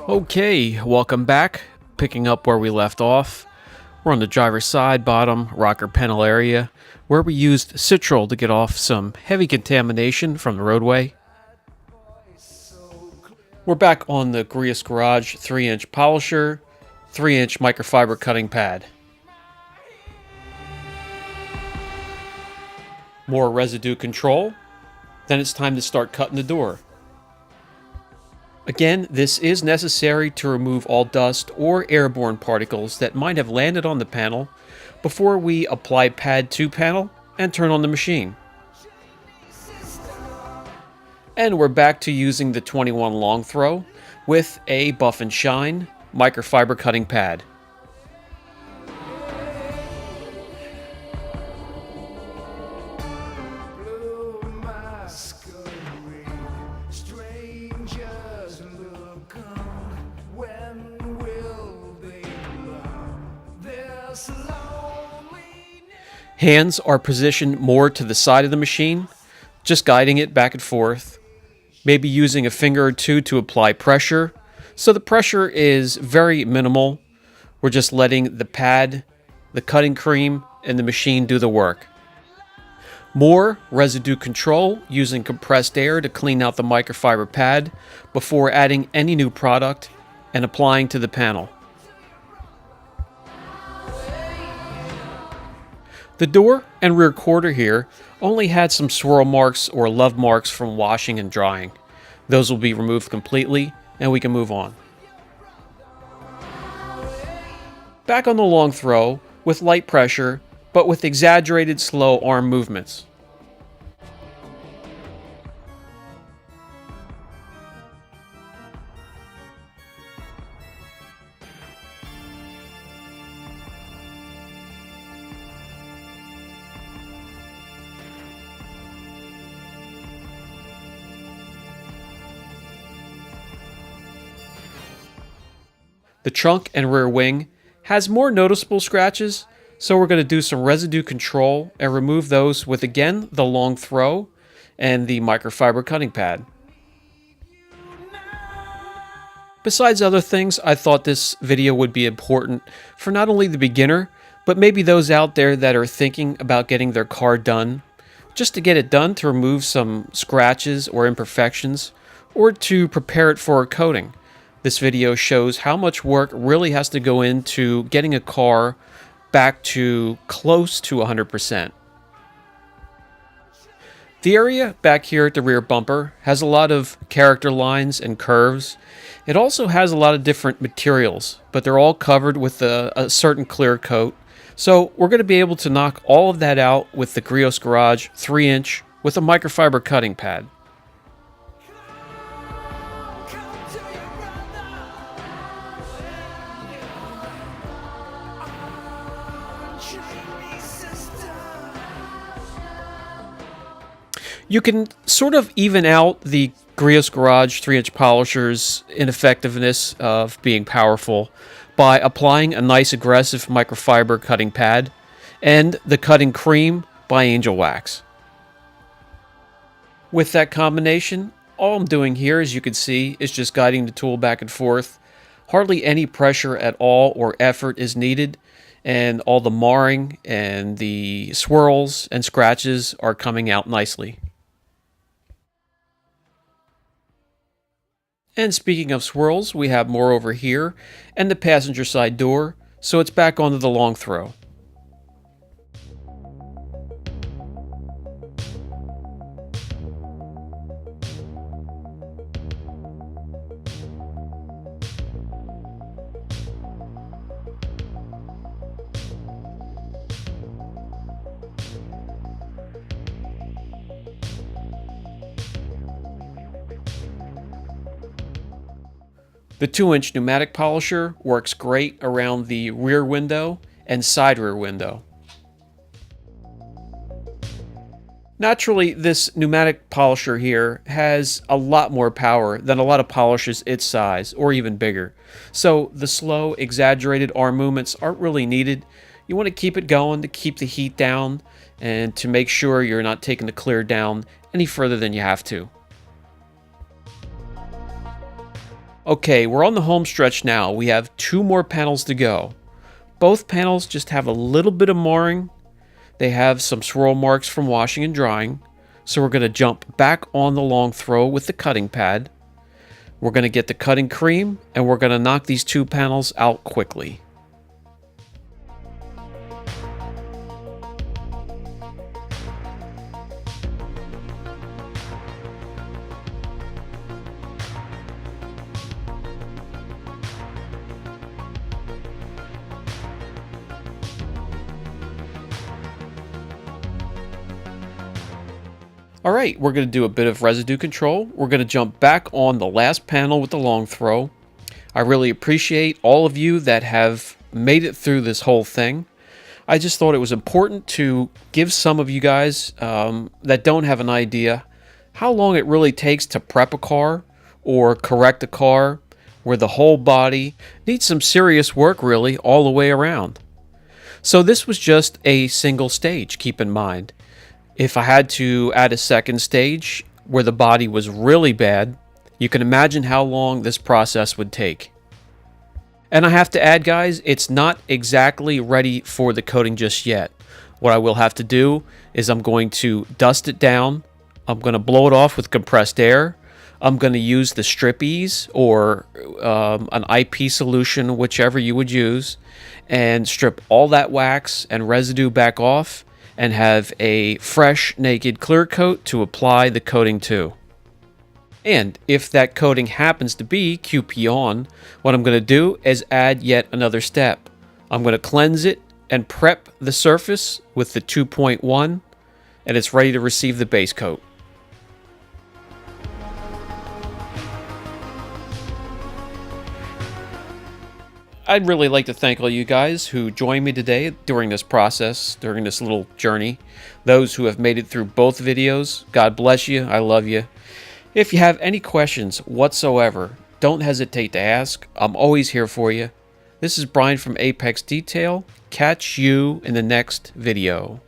Okay, welcome back. Picking up where we left off. We're on the driver's side, bottom, rocker panel area, where we used Citral to get off some heavy contamination from the roadway. We're back on the Grius Garage 3-inch polisher, 3-inch microfiber cutting pad. More residue control. Then it's time to start cutting the door. Again, this is necessary to remove all dust or airborne particles that might have landed on the panel before we apply pad to panel and turn on the machine. And we're back to using the 21 long throw with a buff and shine microfiber cutting pad. Hands are positioned more to the side of the machine, just guiding it back and forth, maybe using a finger or two to apply pressure. So the pressure is very minimal. We're just letting the pad, the cutting cream, and the machine do the work. More residue control using compressed air to clean out the microfiber pad before adding any new product and applying to the panel. The door and rear quarter here only had some swirl marks or love marks from washing and drying. Those will be removed completely and we can move on. Back on the long throw with light pressure but with exaggerated slow arm movements. The trunk and rear wing has more noticeable scratches, so we're going to do some residue control and remove those with, again, the long throw and the microfiber cutting pad. Besides other things, I thought this video would be important for not only the beginner, but maybe those out there that are thinking about getting their car done, just to get it done to remove some scratches or imperfections, or to prepare it for a coating. This video shows how much work really has to go into getting a car back to close to 100%. The area back here at the rear bumper has a lot of character lines and curves. It also has a lot of different materials, but they're all covered with a certain clear coat. So we're going to be able to knock all of that out with the Grius Garage 3-inch with a microfiber cutting pad. You can sort of even out the Grius Garage 3-inch polisher's ineffectiveness of being powerful by applying a nice aggressive microfiber cutting pad and the cutting cream by Angel Wax. With that combination, all I'm doing here, as you can see, is just guiding the tool back and forth. Hardly any pressure at all or effort is needed, and all the marring and the swirls and scratches are coming out nicely. And speaking of swirls, we have more over here and the passenger side door, so it's back onto the long throw. The 2-inch pneumatic polisher works great around the rear window and side rear window. Naturally, this pneumatic polisher here has a lot more power than a lot of polishers its size or even bigger. So the slow, exaggerated arm movements aren't really needed. You want to keep it going to keep the heat down and to make sure you're not taking the clear down any further than you have to. Okay, we're on the home stretch now. We have 2 more panels to go. Both panels just have a little bit of marring. They have some swirl marks from washing and drying. So we're going to jump back on the long throw with the cutting pad. We're going to get the cutting cream, and we're going to knock these 2 panels out quickly. Alright, we're going to do a bit of residue control. We're going to jump back on the last panel with the long throw. I really appreciate all of you that have made it through this whole thing. I just thought it was important to give some of you guys that don't have an idea how long it really takes to prep a car or correct a car where the whole body needs some serious work really all the way around. So this was just a single stage, keep in mind. If I had to add a second stage where the body was really bad, you can imagine how long this process would take. And I have to add, guys, it's not exactly ready for the coating just yet. What I will have to do is I'm going to dust it down. I'm going to blow it off with compressed air. I'm going to use the Strip Ease or an IP solution, whichever you would use, and strip all that wax and residue back off, and have a fresh, naked clear coat to apply the coating to. And if that coating happens to be QP on, what I'm going to do is add yet another step. I'm going to cleanse it and prep the surface with the 2.1, and it's ready to receive the base coat. I'd really like to thank all you guys who joined me today during this process, during this little journey. Those who have made it through both videos, God bless you, I love you. If you have any questions whatsoever, don't hesitate to ask. I'm always here for you. This is Brian from Apex Detail. Catch you in the next video.